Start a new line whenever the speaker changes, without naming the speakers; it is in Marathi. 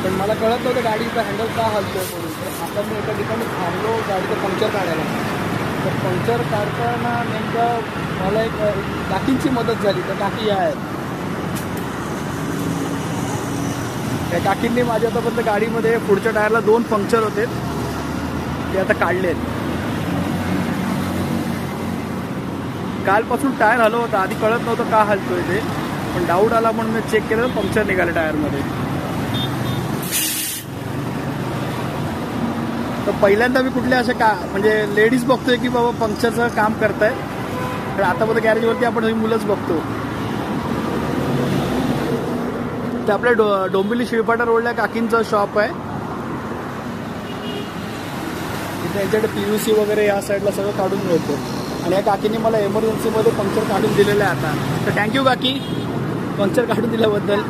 पण मला कळत नव्हतं गाडीचा हँडल का हलतोय म्हणून. तर आता मी एका ठिकाणी थांबलो गाडीचं पंक्चर काढायला. तर पंक्चर काढताना नेमकं मला एक काकींची मदत झाली. तर काकी या आहेत. त्या काकींनी माझ्या आतापर्यंत गाडीमध्ये पुढच्या टायरला 2 पंक्चर होते ते आता काढले आहेत. कालपासून टायर हलव होता, आधी कळत नव्हतं का हलतोय ते, पण डाऊट आला म्हणून मी चेक केलं तर पंक्चर निघाले टायरमध्ये. तर पहिल्यांदा मी कुठल्या अशा का म्हणजे लेडीज बघतोय की बाबा पंक्चरचं काम करताय. तर आतापर्यंत गॅरेजवरती आपण ही मुलंच बघतो. ते आपल्या डोंबिवली शिळपाटा रोडला काकींचं शॉप आहे. तिथे यांच्याकडे PVC वगैरे या साईडला सगळं काढून मिळतं. आणि या काकींनी मला एमर्जन्सीमध्ये पंक्चर काढून दिलेलं आहे आता. तर थँक्यू काकी पंक्चर काढून दिल्याबद्दल.